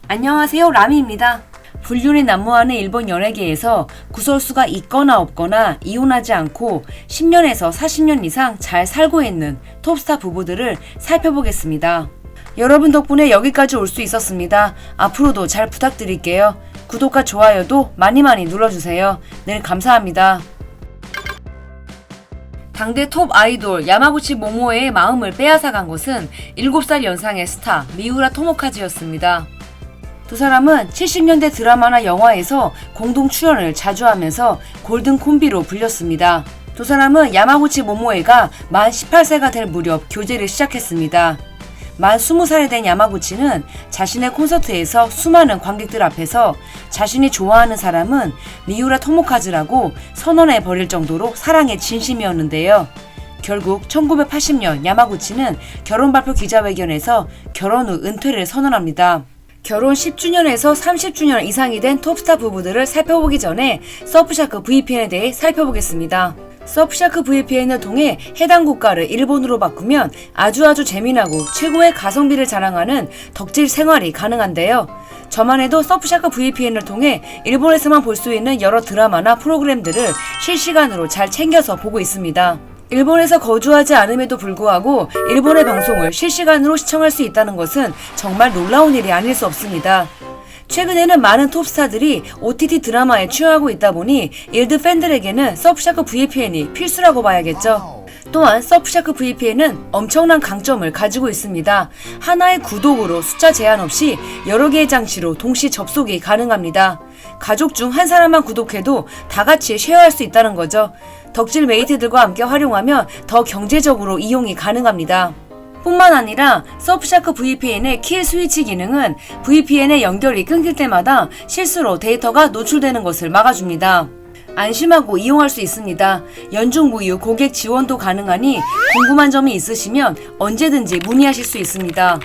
안녕하세요, 라미입니다. 불륜이 난무하는 일본 연예계에서 구설수가 있거나 없거나 이혼하지 않고 10년에서 40년 이상 잘 살고 있는 톱스타 부부들을 살펴보겠습니다. 여러분 덕분에 여기까지 올 수 있었습니다. 앞으로도 잘 부탁드릴게요. 구독과 좋아요도 많이 눌러주세요. 늘 감사합니다. 당대 톱 아이돌 야마구치 모모에의 마음을 빼앗아간 것은 7살 연상의 스타 미우라 토모카즈였습니다. 두 사람은 70년대 드라마나 영화에서 공동 출연을 자주 하면서 골든 콤비로 불렸습니다. 두 사람은 야마구치 모모에가 만 18세가 될 무렵 교제를 시작했습니다. 만 20살이 된 야마구치는 자신의 콘서트에서 수많은 관객들 앞에서 자신이 좋아하는 사람은 미우라 토모카즈라고 선언해 버릴 정도로 사랑에 진심이었는데요. 결국 1980년 야마구치는 결혼 발표 기자회견에서 결혼 후 은퇴를 선언합니다. 결혼 10주년에서 30주년 이상이 된 톱스타 부부들을 살펴보기 전에 서프샤크 VPN에 대해 살펴보겠습니다. 서프샤크 VPN을 통해 해당 국가를 일본으로 바꾸면 아주 재미나고 최고의 가성비를 자랑하는 덕질 생활이 가능한데요. 저만 해도 서프샤크 VPN을 통해 일본에서만 볼 수 있는 여러 드라마나 프로그램들을 실시간으로 잘 챙겨서 보고 있습니다. 일본에서 거주하지 않음에도 불구하고 일본의 방송을 실시간으로 시청할 수 있다는 것은 정말 놀라운 일이 아닐 수 없습니다. 최근에는 많은 톱스타들이 OTT 드라마에 출연하고 있다 보니 일드 팬들에게는 서프샤크 VPN이 필수라고 봐야겠죠. 또한 서프샤크 VPN은 엄청난 강점을 가지고 있습니다. 하나의 구독으로 숫자 제한 없이 여러 개의 장치로 동시 접속이 가능합니다. 가족 중 한 사람만 구독해도 다 같이 쉐어할 수 있다는 거죠. 덕질 메이트들과 함께 활용하면 더 경제적으로 이용이 가능합니다. 뿐만 아니라 서프샤크 VPN의 킬 스위치 기능은 VPN의 연결이 끊길 때마다 실수로 데이터가 노출되는 것을 막아줍니다. 안심하고 이용할 수 있습니다. 연중 무휴 고객 지원도 가능하니 궁금한 점이 있으시면 언제든지 문의하실 수 있습니다.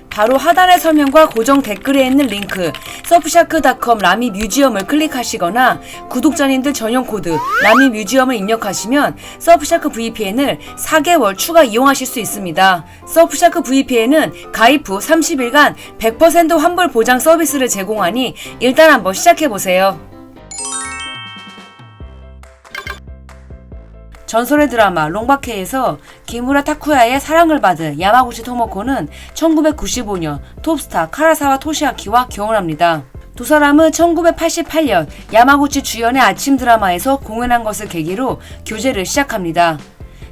바로 하단의 설명과 고정 댓글에 있는 링크 서프샤크.com 라미뮤지엄을 클릭하시거나 구독자님들 전용 코드 라미뮤지엄을 입력하시면 서프샤크 VPN을 4개월 추가 이용하실 수 있습니다. 서프샤크 VPN은 가입 후 30일간 100% 환불 보장 서비스를 제공하니 일단 한번 시작해보세요. 전설의 드라마 롱바케에서 기무라 타쿠야의 사랑을 받은 야마구치 토모코는 1995년 톱스타 카라사와 토시아키와 결혼합니다. 두 사람은 1988년 야마구치 주연의 아침 드라마에서 공연한 것을 계기로 교제를 시작합니다.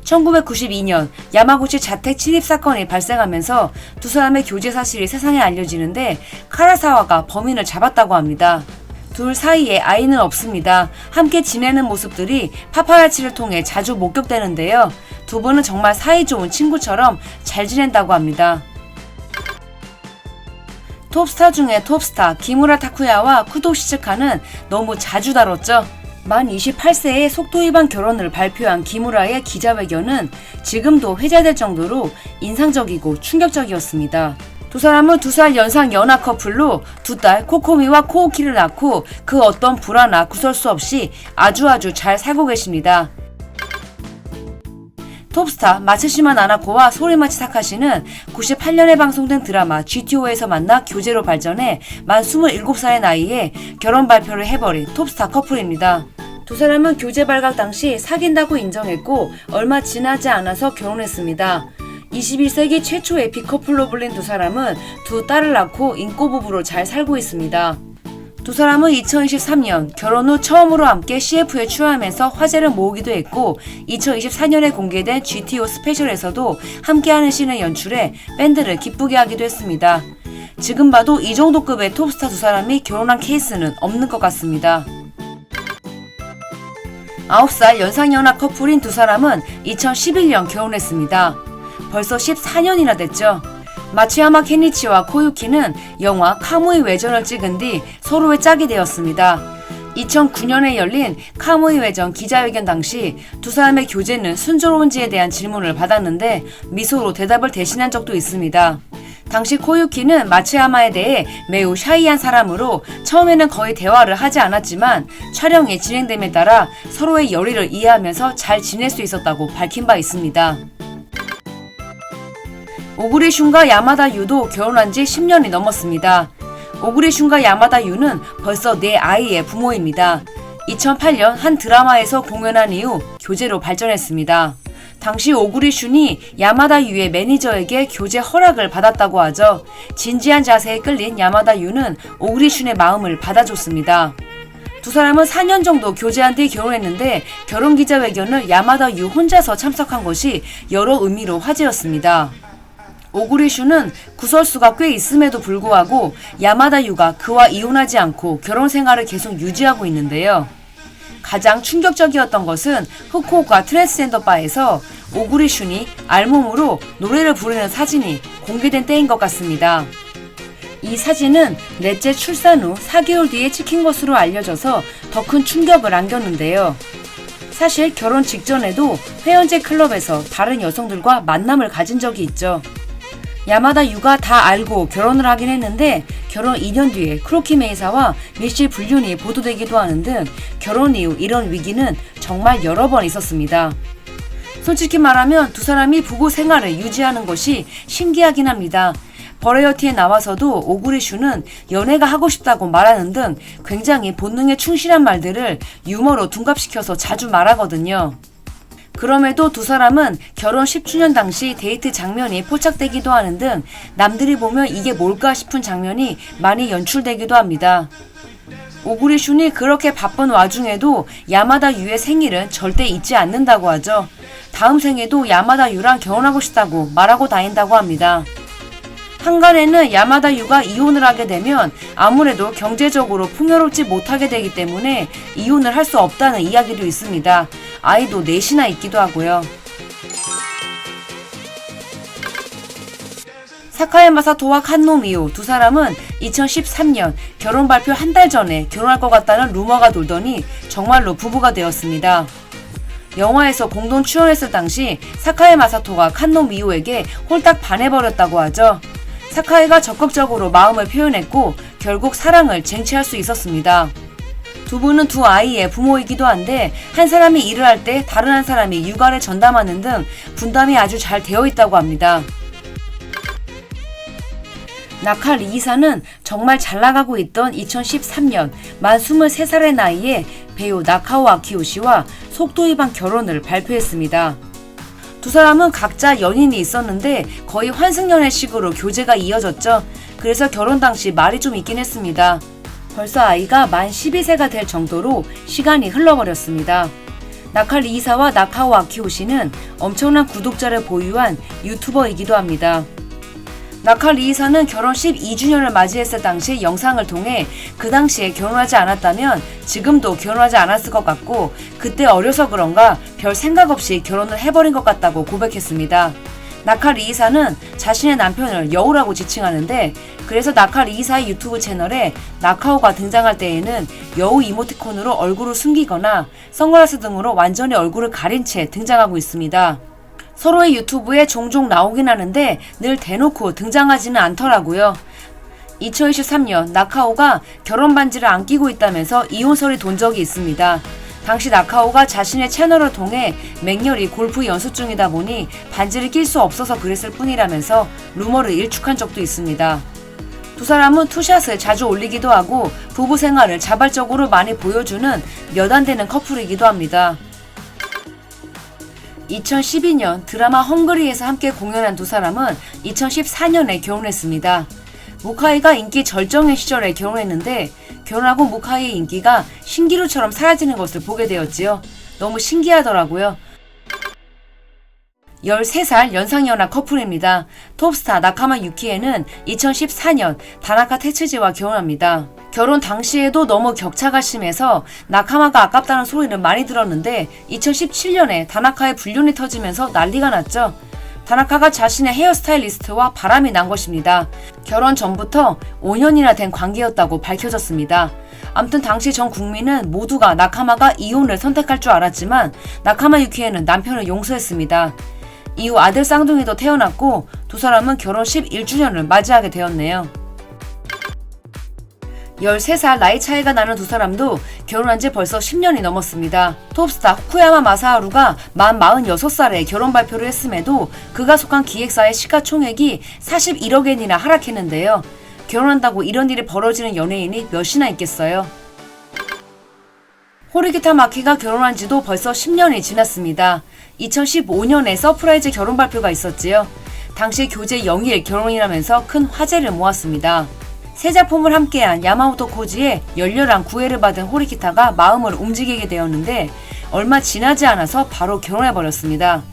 1992년 야마구치 자택 침입 사건이 발생하면서 두 사람의 교제 사실이 세상에 알려지는데 카라사와가 범인을 잡았다고 합니다. 둘 사이에 아이는 없습니다. 함께 지내는 모습들이 파파라치를 통해 자주 목격되는데요. 두 분은 정말 사이좋은 친구처럼 잘 지낸다고 합니다. 톱스타 중에 톱스타 기무라 타쿠야와 쿠도 시즈카는 너무 자주 다뤘죠. 만 28세에 속도 위반 결혼을 발표한 기무라의 기자회견은 지금도 회자될 정도로 인상적이고 충격적이었습니다. 두 사람은 2살 연상 연하 커플로 두 딸 코코미와 코오키를 낳고 그 어떤 불화나 구설수 없이 아주 잘 살고 계십니다. 톱스타 마츠시마 나나코와 소리마치 사카시는 98년에 방송된 드라마 GTO에서 만나 교제로 발전해 만 27살의 나이에 결혼 발표를 해버린 톱스타 커플입니다. 두 사람은 교제 발각 당시 사귄다고 인정했고 얼마 지나지 않아서 결혼했습니다. 21세기 최초의 빅커플로 불린 두 사람은 두 딸을 낳고 인꼬부부로 잘 살고 있습니다. 두 사람은 2023년 결혼 후 처음으로 함께 CF에 출연하면서 화제를 모으기도 했고 2024년에 공개된 GTO 스페셜에서도 함께하는 씬을 연출해 팬들을 기쁘게 하기도 했습니다. 지금 봐도 이 정도 급의 톱스타 두 사람이 결혼한 케이스는 없는 것 같습니다. 9살 연상연하 커플인 두 사람은 2011년 결혼했습니다. 벌써 14년이나 됐죠. 마츠야마 켄니치와 코유키는 영화 카무이 외전을 찍은 뒤 서로의 짝이 되었습니다. 2009년에 열린 카무이 외전 기자회견 당시 두 사람의 교제는 순조로운지에 대한 질문을 받았는데 미소로 대답을 대신한 적도 있습니다. 당시 코유키는 마츠야마에 대해 매우 샤이한 사람으로 처음에는 거의 대화를 하지 않았지만 촬영이 진행됨에 따라 서로의 열의를 이해하면서 잘 지낼 수 있었다고 밝힌 바 있습니다. 오구리 슌과 야마다 유도 결혼한 지 10년이 넘었습니다. 오구리슌과 야마다 유는 벌써 4아이의 부모입니다. 2008년 한 드라마에서 공연한 이후 교제로 발전했습니다. 당시 오구리슌이 야마다 유의 매니저에게 교제 허락을 받았다고 하죠. 진지한 자세에 끌린 야마다 유는 오구리슌의 마음을 받아줬습니다. 두 사람은 4년 정도 교제한 뒤 결혼했는데 결혼 기자회견을 야마다 유 혼자서 참석한 것이 여러 의미로 화제였습니다. 오구리슌은 구설수가 꽤 있음에도 불구하고 야마다 유가 그와 이혼하지 않고 결혼 생활을 계속 유지하고 있는데요. 가장 충격적이었던 것은 후쿠오카 트랜스젠더 바에서 오구리슌이 알몸으로 노래를 부르는 사진이 공개된 때인 것 같습니다. 이 사진은 넷째 출산 후 4개월 뒤에 찍힌 것으로 알려져서 더 큰 충격을 안겼는데요. 사실 결혼 직전에도 회원제 클럽에서 다른 여성들과 만남을 가진 적이 있죠. 야마다 유가 다 알고 결혼을 하긴 했는데 결혼 2년 뒤에 크로키 메이사와 밀실 불륜이 보도되기도 하는 등 결혼 이후 이런 위기는 정말 여러 번 있었습니다. 솔직히 말하면 두 사람이 부부 생활을 유지하는 것이 신기하긴 합니다. 버라이어티에 나와서도 오구리슌은 연애가 하고 싶다고 말하는 등 굉장히 본능에 충실한 말들을 유머로 둔갑시켜서 자주 말하거든요. 그럼에도 두 사람은 결혼 10주년 당시 데이트 장면이 포착되기도 하는 등 남들이 보면 이게 뭘까 싶은 장면이 많이 연출되기도 합니다. 오구리슌이 그렇게 바쁜 와중에도 야마다 유의 생일은 절대 잊지 않는다고 하죠. 다음 생에도 야마다 유랑 결혼하고 싶다고 말하고 다닌다고 합니다. 한간에는 야마다 유가 이혼을 하게 되면 아무래도 경제적으로 풍요롭지 못하게 되기 때문에 이혼을 할 수 없다는 이야기도 있습니다. 아이도 넷이나 있기도 하고요. 사카에 마사토와 칸노 미오 두 사람은 2013년 결혼 발표 한 달 전에 결혼할 것 같다는 루머가 돌더니 정말로 부부가 되었습니다. 영화에서 공동 출연했을 당시 사카에 마사토가 칸노 미오에게 홀딱 반해버렸다고 하죠. 사카이가 적극적으로 마음을 표현했고 결국 사랑을 쟁취할 수 있었습니다. 두 분은 두 아이의 부모이기도 한데 한 사람이 일을 할 때 다른 한 사람이 육아를 전담하는 등 분담이 아주 잘 되어 있다고 합니다. 나카 리이사는 정말 잘 나가고 있던 2013년 만 23살의 나이에 배우 나카오 아키오 씨와 속도 위반 결혼을 발표했습니다. 두 사람은 각자 연인이 있었는데 거의 환승연애식으로 교제가 이어졌죠. 그래서 결혼 당시 말이 좀 있긴 했습니다. 벌써 아이가 만 12세가 될 정도로 시간이 흘러버렸습니다. 나카 리이사와 나카오 아키오 씨는 엄청난 구독자를 보유한 유튜버이기도 합니다. 나카 리이사는 결혼 12주년을 맞이했을 당시 영상을 통해 그 당시에 결혼하지 않았다면 지금도 결혼하지 않았을 것 같고 그때 어려서 그런가 별 생각 없이 결혼을 해버린 것 같다고 고백했습니다. 나카 리이사는 자신의 남편을 여우라고 지칭하는데 그래서 나카 리이사의 유튜브 채널에 나카오가 등장할 때에는 여우 이모티콘으로 얼굴을 숨기거나 선글라스 등으로 완전히 얼굴을 가린 채 등장하고 있습니다. 서로의 유튜브에 종종 나오긴 하는데 늘 대놓고 등장하지는 않더라고요. 2023년 나카오가 결혼 반지를 안 끼고 있다면서 이혼설이 돈 적이 있습니다. 당시 나카오가 자신의 채널을 통해 맹렬히 골프 연습 중이다 보니 반지를 낄 수 없어서 그랬을 뿐이라면서 루머를 일축한 적도 있습니다. 두 사람은 투샷을 자주 올리기도 하고 부부 생활을 자발적으로 많이 보여주는 몇 안 되는 커플이기도 합니다. 2012년 드라마 헝그리에서 함께 공연한 두 사람은 2014년에 결혼했습니다. 무카이가 인기 절정의 시절에 결혼했는데 결혼하고 무카이의 인기가 신기루처럼 사라지는 것을 보게 되었지요. 너무 신기하더라고요. 13살 연상연하 커플입니다. 톱스타 나카마 유키에는 2014년 다나카 테츠지와 결혼합니다. 결혼 당시에도 너무 격차가 심해서 나카마가 아깝다는 소리는 많이 들었는데 2017년에 다나카의 불륜이 터지면서 난리가 났죠. 다나카가 자신의 헤어스타일리스트와 바람이 난 것입니다. 결혼 전부터 5년이나 된 관계였다고 밝혀졌습니다. 아무튼 당시 전 국민은 모두가 나카마가 이혼을 선택할 줄 알았지만 나카마 유키에는 남편을 용서했습니다. 이후 아들 쌍둥이도 태어났고 두 사람은 결혼 11주년을 맞이하게 되었네요. 13살 나이 차이가 나는 두 사람도 결혼한 지 벌써 10년이 넘었습니다. 톱스타 후쿠야마 마사하루가 만 46살에 결혼 발표를 했음에도 그가 속한 기획사의 시가총액이 41억 엔이나 하락했는데요. 결혼한다고 이런 일이 벌어지는 연예인이 몇이나 있겠어요. 호리기타 마키가 결혼한 지도 벌써 10년이 지났습니다. 2015년에 서프라이즈 결혼 발표가 있었지요. 당시 교제 0일 결혼이라면서 큰 화제를 모았습니다. 새 작품을 함께한 야마모토 코지의 열렬한 구애를 받은 호리키타가 마음을 움직이게 되었는데 얼마 지나지 않아서 바로 결혼해버렸습니다.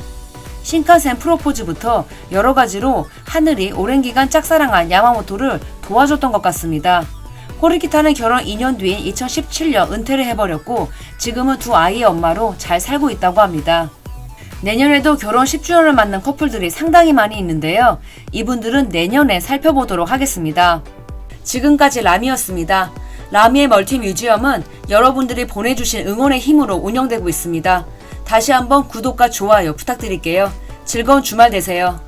신칸센 프로포즈부터 여러 가지로 하늘이 오랜 기간 짝사랑한 야마모토를 도와줬던 것 같습니다. 호리키타는 결혼 2년 뒤인 2017년 은퇴를 해버렸고 지금은 두 아이의 엄마로 잘 살고 있다고 합니다. 내년에도 결혼 10주년을 맞는 커플들이 상당히 많이 있는데요. 이분들은 내년에 살펴보도록 하겠습니다. 지금까지 라미였습니다. 라미의 멀티뮤지엄은 여러분들이 보내주신 응원의 힘으로 운영되고 있습니다. 다시 한번 구독과 좋아요 부탁드릴게요. 즐거운 주말 되세요.